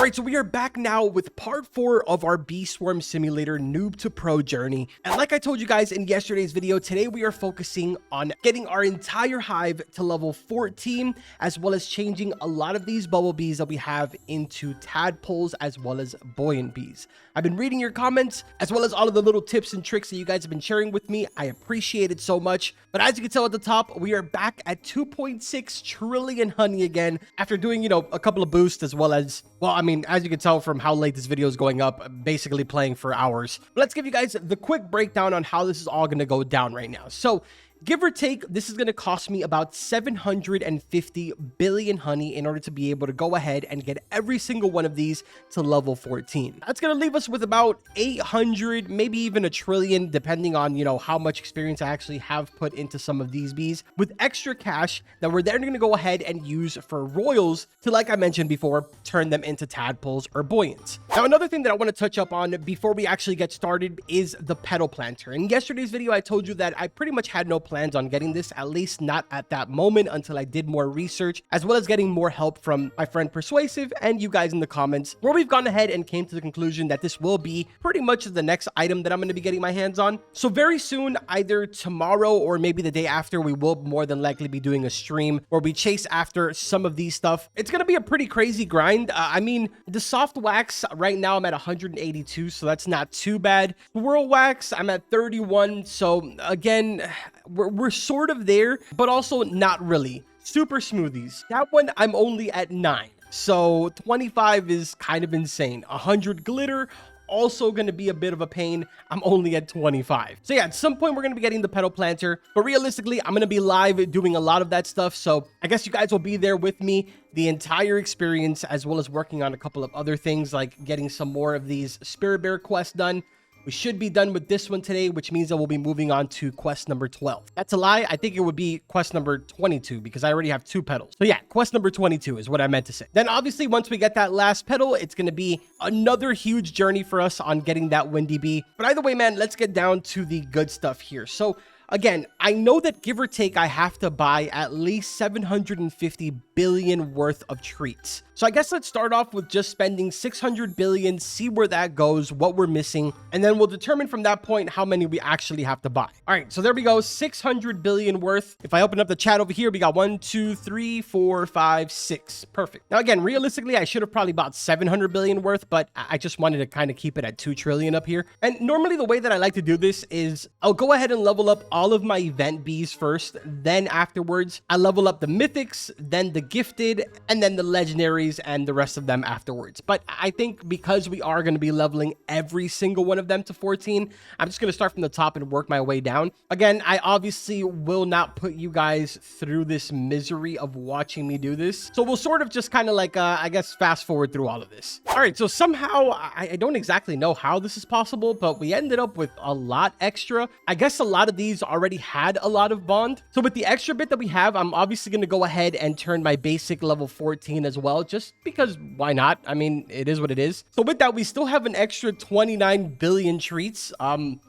All right, so we are back now with part 4 of our Bee Swarm Simulator Noob to Pro journey. And like I told you guys in yesterday's video, today we are focusing on getting our entire hive to level 14, as well as changing a lot of these bumblebees that we have into tadpoles as well as buoyant bees. I've been reading your comments, as well as all of the little tips and tricks that you guys have been sharing with me. I appreciate it so much. But as you can tell at the top, we are back at 2.6 trillion honey again, after doing, a couple of boosts, as well as, well, I mean, as you can tell from how late this video is going up, basically playing for hours. But let's give you guys the quick breakdown on how this is all going to go down right now. So give or take, this is going to cost me about 750 billion honey in order to be able to go ahead and get every single one of these to level 14. That's going to leave us with about 800, maybe even a trillion, depending on, how much experience I actually have put into some of these bees, with extra cash that we're then going to go ahead and use for royals to, like I mentioned before, turn them into tadpoles or buoyants. Now, another thing that I want to touch up on before we actually get started is the petal planter. In yesterday's video, I told you that I pretty much had no plans on getting this, at least not at that moment, until I did more research, as well as getting more help from my friend Persuasive and you guys in the comments, where we've gone ahead and came to the conclusion that this will be pretty much the next item that I'm going to be getting my hands on. So very soon, either tomorrow or maybe the day after, we will more than likely be doing a stream where we chase after some of these stuff. It's going to be a pretty crazy grind. I mean, the soft wax right now I'm at 182, so that's not too bad. Swirl wax I'm at 31, so again, we're sort of there, but also not really. Super smoothies, that one I'm only at 9, so 25 is kind of insane. 100 glitter, also going to be a bit of a pain. I'm only at 25. So yeah, at some point we're going to be getting the petal planter, but realistically I'm going to be live doing a lot of that stuff, so I guess you guys will be there with me the entire experience, as well as working on a couple of other things like getting some more of these spirit bear quests done. We should be done with this one today, which means that we'll be moving on to quest number 12. That's a lie. I think it would be quest number 22 because I already have 2 petals. So yeah, quest number 22 is what I meant to say. Then obviously, once we get that last petal, it's going to be another huge journey for us on getting that windy bee. But either way, man, let's get down to the good stuff here. So again, I know that give or take, I have to buy at least 750 billion worth of treats. So I guess let's start off with just spending 600 billion, see where that goes, what we're missing, and then we'll determine from that point how many we actually have to buy. All right, so there we go, 600 billion worth. If I open up the chat over here, we got 1, 2, 3, 4, 5, 6. Perfect. Now again, realistically, I should have probably bought 700 billion worth, but I just wanted to kind of keep it at 2 trillion up here. And normally the way that I like to do this is I'll go ahead and level up all of my event bees first, then afterwards I level up the mythics, then the gifted, and then the legendaries, and the rest of them afterwards. But I think because we are going to be leveling every single one of them to 14, I'm just going to start from the top and work my way down. Again, I obviously will not put you guys through this misery of watching me do this, so we'll sort of just kind of like I guess fast forward through all of this. All right, so somehow I don't exactly know how this is possible, but we ended up with a lot extra. I guess a lot of these already had a lot of bond, so with the extra bit that we have, I'm obviously going to go ahead and turn my basic level 14 as well, just because why not? I mean, it is what it is. So with that, we still have an extra 29 billion treats.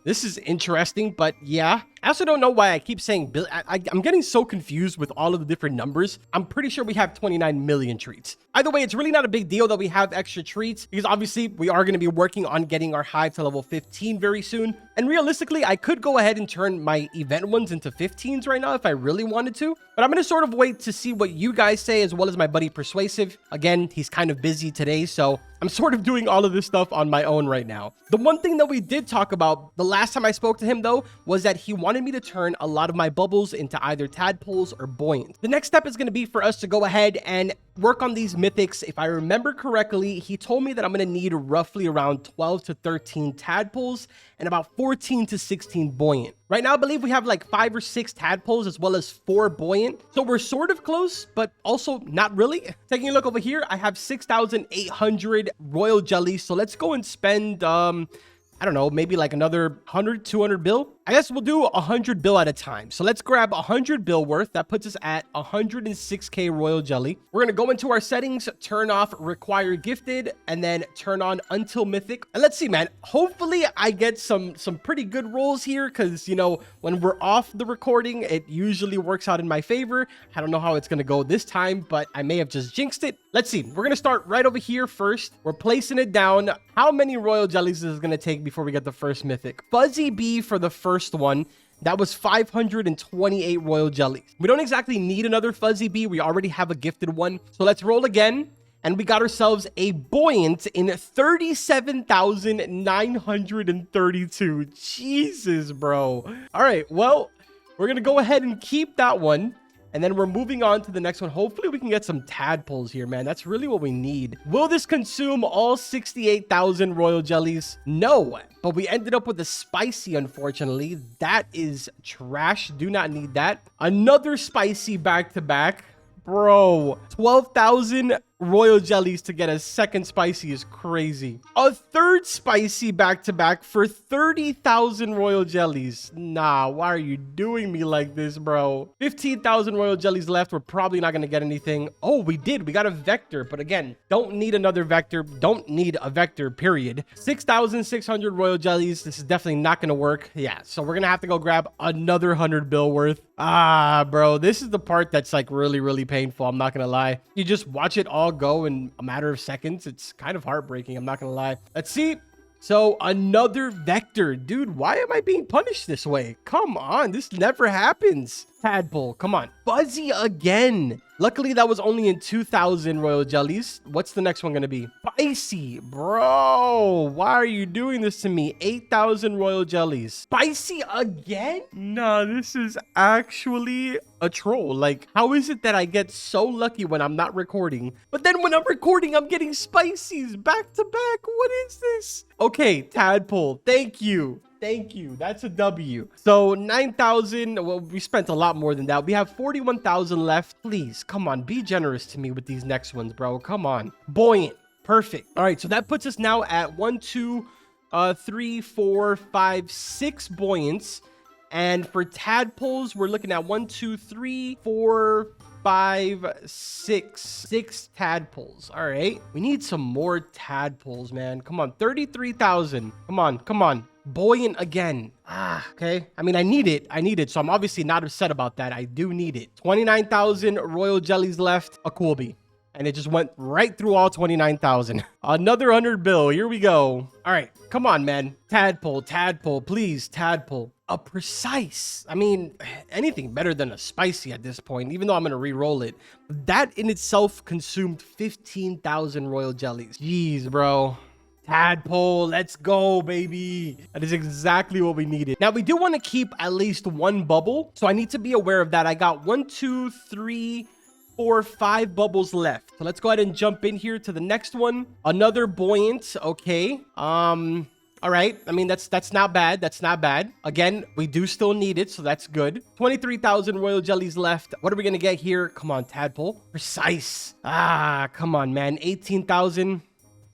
This is interesting, but yeah. I also don't know why I keep saying bill. I'm getting so confused with all of the different numbers. I'm pretty sure we have 29 million treats. Either way, it's really not a big deal that we have extra treats, because obviously we are going to be working on getting our hive to level 15 very soon. And realistically, I could go ahead and turn my event ones into 15s right now if I really wanted to, but I'm going to sort of wait to see what you guys say, as well as my buddy Persuasive. Again, he's kind of busy today, so I'm sort of doing all of this stuff on my own right now. The one thing that we did talk about the last time I spoke to him, though, was that he wanted me to turn a lot of my bubbles into either tadpoles or buoyant. The next step is going to be for us to go ahead and work on these mythics. If I remember correctly, he told me that I'm going to need roughly around 12 to 13 tadpoles and about 14 to 16 buoyant. Right now, I believe we have like 5 or 6 tadpoles as well as 4 buoyant. So we're sort of close, but also not really. Taking a look over here, I have 6,800 royal jellies. So let's go and spend I don't know, maybe like another 100, 200 bill. I guess we'll do 100 bill at a time. So let's grab 100 bill worth. That puts us at 106k royal jelly. We're going to go into our settings, turn off require gifted, and then turn on until mythic. And let's see, man, hopefully I get some pretty good rolls here, because, you know, when we're off the recording, it usually works out in my favor. I don't know how it's going to go this time, but I may have just jinxed it. Let's see. We're going to start right over here first. We're placing it down. How many royal jellies is it going to take before we get the first mythic? Fuzzy B for the first one. That was 528 royal jellies. We don't exactly need another Fuzzy B. We already have a gifted one. So let's roll again. And we got ourselves a buoyant in 37,932. Jesus, bro. All right, well, we're going to go ahead and keep that one. And then we're moving on to the next one. Hopefully we can get some tadpoles here, man. That's really what we need. Will this consume all 68,000 royal jellies? No, but we ended up with a spicy, unfortunately. That is trash. Do not need that. Another spicy back-to-back. Bro, 12,000 royal jellies to get a second spicy is crazy. A third spicy back-to-back for 30,000 royal jellies. Nah, why are you doing me like this, bro? 15,000 royal jellies left. We're probably not going to get anything. Oh, we did. We got a vector. But again, don't need another vector. Don't need a vector, period. 6,600 royal jellies. This is definitely not going to work. Yeah, so we're going to have to go grab another 100 bill worth. Ah, bro, this is the part that's like really painful. I'm not going to lie. You just watch it all go in a matter of seconds. It's kind of heartbreaking. I'm not gonna lie. Let's see. So another vector. Dude, why am I being punished this way? Come on, this never happens. Tadpole, come on. Fuzzy again. Luckily, that was only in 2,000 royal jellies. What's the next one gonna be? Spicy, bro. Why are you doing this to me? 8,000 royal jellies. Spicy again? Nah, this is actually a troll. Like, how is it that I get so lucky when I'm not recording, but then when I'm recording, I'm getting spicies back to back? What is this? Okay, tadpole. Thank you. Thank you. That's a W. So 9,000. Well, we spent a lot more than that. We have 41,000 left. Please, come on. Be generous to me with these next ones, bro. Come on. Buoyant. Perfect. All right. So that puts us now at 1, 2, 3, 4, 5, 6 buoyants. And for tadpoles, we're looking at 1, 2, 3, 4, 5, 6 tadpoles. All right. We need some more tadpoles, man. Come on. 33,000. Come on. Come on. Buoyant again. Okay. I mean, I need it. So I'm obviously not upset about that. I do need it. 29,000 royal jellies left. A Coolby. And it just went right through all 29,000. Another 100 bill. Here we go. All right. Come on, man. Tadpole, please, tadpole. A precise. I mean, anything better than a spicy at this point, even though I'm going to re-roll it. That in itself consumed 15,000 royal jellies. Jeez, bro. Tadpole, let's go, baby. That is exactly what we needed. Now, we do want to keep at least one bubble, so I need to be aware of that. I got 1, 2, 3, 4, 5 bubbles left. So let's go ahead and jump in here to the next one. Another buoyant. Okay. All right. I mean, that's not bad. That's not bad. Again, we do still need it, so that's good. 23,000 royal jellies left. What are we going to get here? Come on, tadpole. Precise. Come on, man. 18,000.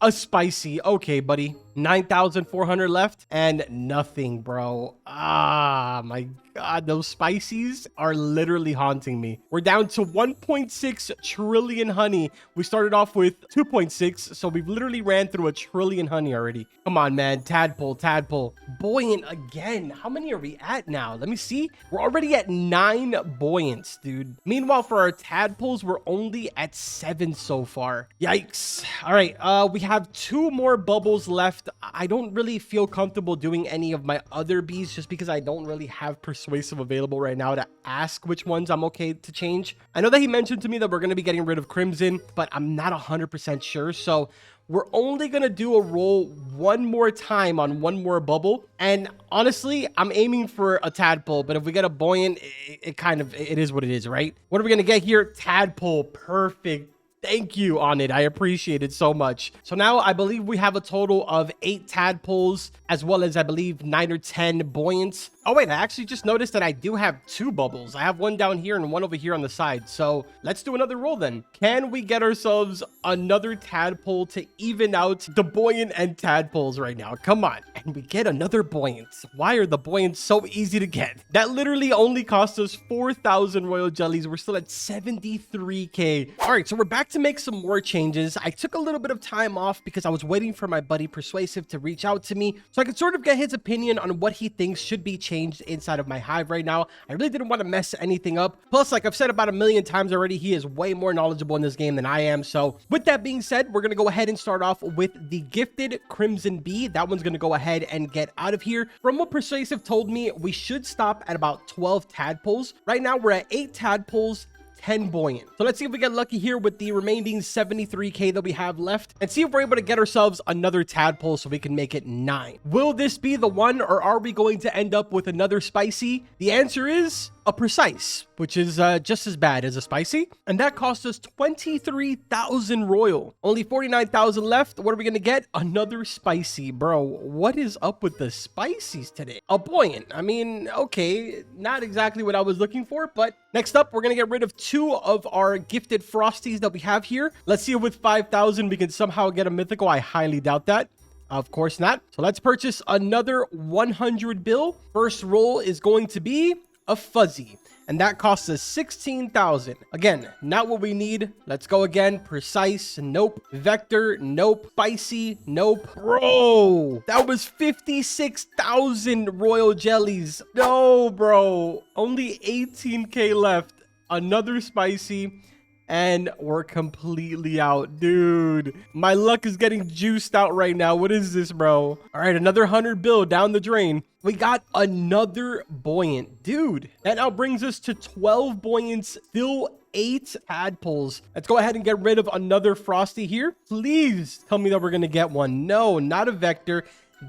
A spicy. Okay, buddy. 9,400 left and nothing, bro. My God. Those spicies are literally haunting me. We're down to 1.6 trillion honey. We started off with 2.6, so we've literally ran through 1 trillion honey already. Come on, man. Tadpole. Buoyant again. How many are we at now? Let me see. We're already at 9 buoyants, dude. Meanwhile, for our tadpoles, we're only at 7 so far. Yikes. All right. We have 2 more bubbles left. I don't really feel comfortable doing any of my other bees just because I don't really have persuasive available right now to ask which ones I'm okay to change. I know that he mentioned to me that we're going to be getting rid of Crimson, but I'm not 100% sure. So we're only going to do a roll one more time on one more bubble. And honestly, I'm aiming for a tadpole, but if we get a buoyant, it is what it is, right? What are we going to get here? Tadpole. Perfect. Thank you on it. I appreciate it so much. So now I believe we have a total of 8 tadpoles, as well as I believe 9 or 10 buoyants. Oh wait, I actually just noticed that I do have 2 bubbles. I have one down here and one over here on the side. So let's do another roll then. Can we get ourselves another tadpole to even out the buoyant and tadpoles right now? Come on. And we get another buoyant. Why are the buoyants so easy to get? That literally only cost us 4,000 royal jellies. We're still at 73k. All right, so we're back to make some more changes. I took a little bit of time off because I was waiting for my buddy Persuasive to reach out to me so I could sort of get his opinion on what he thinks should be changed inside of my hive right now. I really didn't want to mess anything up. Plus, like I've said about a million times already, he is way more knowledgeable in this game than I am. So with that being said, we're going to go ahead and start off with the gifted Crimson Bee. That one's going to go ahead and get out of here. From what Persuasive told me, we should stop at about 12 tadpoles. Right now, we're at 8 tadpoles, 10 buoyant. So let's see if we get lucky here with the remaining 73k that we have left and see if we're able to get ourselves another tadpole so we can make it 9. Will this be the one, or are we going to end up with another spicy? The answer is a precise, which is just as bad as a spicy, and that cost us 23,000 royal. Only 49,000 left. What are we gonna get? Another spicy. Bro, what is up with the spicies today? A buoyant. I mean, okay, not exactly what I was looking for, but next up, we're gonna get rid of 2 of our gifted frosties that we have here. Let's see if with 5,000 we can somehow get a mythical. I highly doubt that. Of course not. So let's purchase another 100 bill. First roll is going to be a fuzzy, and that costs us 16,000. Again, not what we need. Let's go again. Precise, nope. Vector, nope. Spicy, nope. Bro, that was 56,000 royal jellies. No, bro, only 18k left. Another spicy, and we're completely out. Dude, my luck is getting juiced out right now. What is this, bro? All right, another 100 bill down the drain. We got another buoyant. Dude, that now brings us to 12 buoyants, still 8 tadpoles. Let's go ahead and get rid of another frosty here. Please tell me that we're gonna get one. No, not a vector.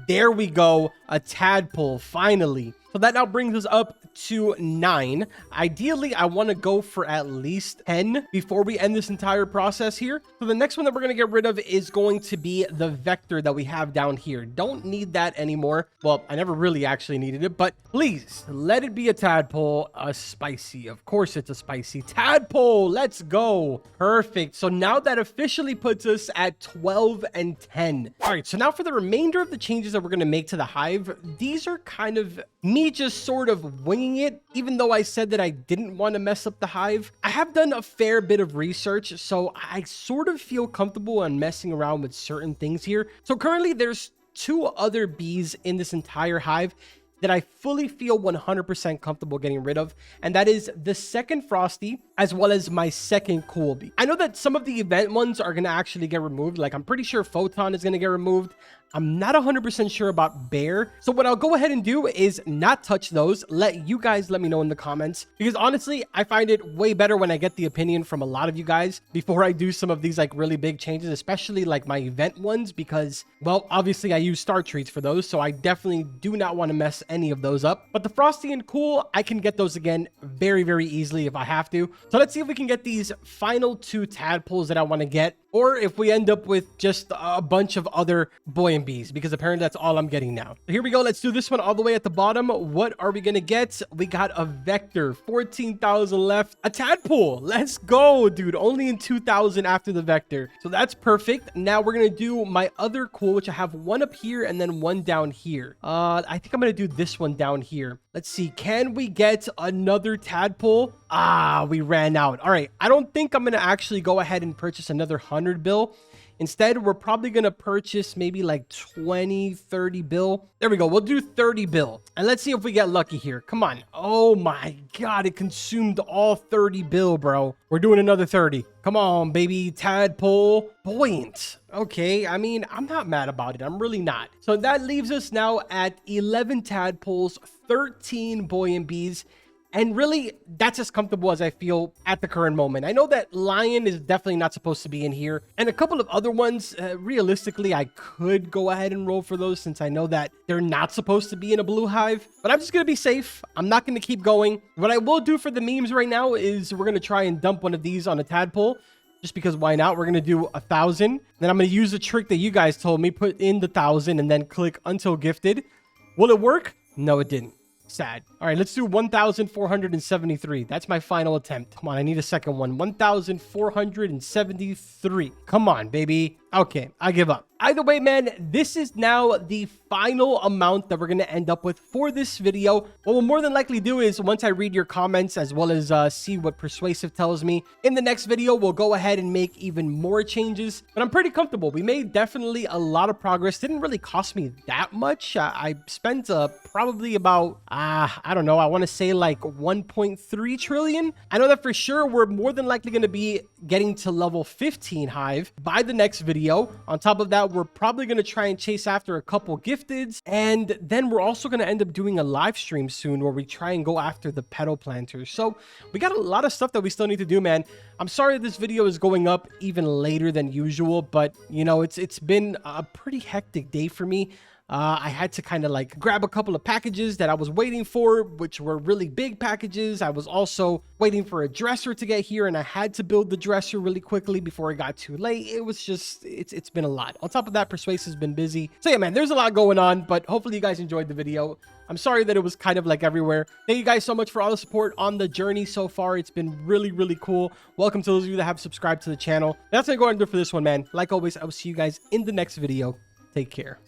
There we go, a tadpole, finally. So that now brings us up to 9. Ideally, I want to go for at least 10 before we end this entire process here. So the next one that we're going to get rid of is going to be the vector that we have down here. Don't need that anymore. Well, I never really actually needed it, but please let it be a tadpole. A spicy. Of course it's a spicy. Tadpole, let's go. Perfect. So now that officially puts us at 12 and 10. All right, so now for the remainder of the changes that we're going to make to the hive, these are kind of me just sort of winging it. Even though I said that I didn't want to mess up the hive, I have done a fair bit of research, so I sort of feel comfortable on messing around with certain things here. So currently there's 2 other bees in this entire hive that I fully feel 100% comfortable getting rid of, and that is the second frosty as well as my second cool bee. I know that some of the event ones are going to actually get removed. Like, I'm pretty sure photon is going to get removed. I'm not 100% sure about bear. So what I'll go ahead and do is not touch those. Let you guys let me know in the comments, because honestly, I find it way better when I get the opinion from a lot of you guys before I do some of these like really big changes, especially like my event ones, because, well, obviously I use star treats for those. So I definitely do not want to mess any of those up. But the frosty and cool, I can get those again very, very easily if I have to. So let's see if we can get these final 2 tadpoles that I want to get, or if we end up with just a bunch of other buoyant bees, because apparently that's all I'm getting now. So here we go. Let's do this one all the way at the bottom. What are we gonna get? We got a vector, 14,000 left. A tadpole, let's go, dude. Only in 2,000 after the vector, so that's perfect. Now we're gonna do my other cool, which I have one up here and then one down here. I think I'm gonna do this one down here. Let's see, can we get another tadpole? We ran out. All right, I don't think I'm gonna actually go ahead and purchase another 100 bill. Instead, we're probably going to purchase maybe like 20, 30 bill. There we go. We'll do 30 bill. And let's see if we get lucky here. Come on. Oh my God, it consumed all 30 bill, bro. We're doing another 30. Come on, baby. Tadpole. Buoyant. Okay, I mean, I'm not mad about it. I'm really not. So that leaves us now at 11 tadpoles, 13 buoyant bees. And really, that's as comfortable as I feel at the current moment. I know that lion is definitely not supposed to be in here. And a couple of other ones, realistically, I could go ahead and roll for those since I know that they're not supposed to be in a blue hive. But I'm just going to be safe. I'm not going to keep going. What I will do for the memes right now is we're going to try and dump one of these on a tadpole. Just because why not? We're going to do 1,000. Then I'm going to use the trick that you guys told me. Put in the 1,000 and then click until gifted. Will it work? No, it didn't. Sad. All right, let's do 1,473. That's my final attempt. Come on, I need a second one. 1,473. Come on, baby. Okay, I give up. Either way, man, this is now the final amount that we're going to end up with for this video. What we'll more than likely do is once I read your comments as well as see what Persuasive tells me, in the next video, we'll go ahead and make even more changes. But I'm pretty comfortable. We made definitely a lot of progress. Didn't really cost me that much. I spent probably about, I don't know, I want to say like 1.3 trillion. I know that for sure we're more than likely going to be getting to level 15 Hive by the next video. On top of that, we're probably going to try and chase after a couple gifteds, and then we're also going to end up doing a live stream soon where we try and go after the petal planters. So we got a lot of stuff that we still need to do, man. I'm sorry this video is going up even later than usual, but you know, it's been a pretty hectic day for me. I had to kind of like grab a couple of packages that I was waiting for, which were really big packages. I was also waiting for a dresser to get here, and I had to build the dresser really quickly before it got too late. It was just, it's been a lot. On top of that, Persuasive's been busy. So yeah, man, there's a lot going on, but hopefully you guys enjoyed the video. I'm sorry that it was kind of like everywhere. Thank you guys so much for all the support on the journey so far. It's been really, really cool. Welcome to those of you that have subscribed to the channel. That's gonna go and do it for this one, man. Like always, I will see you guys in the next video. Take care.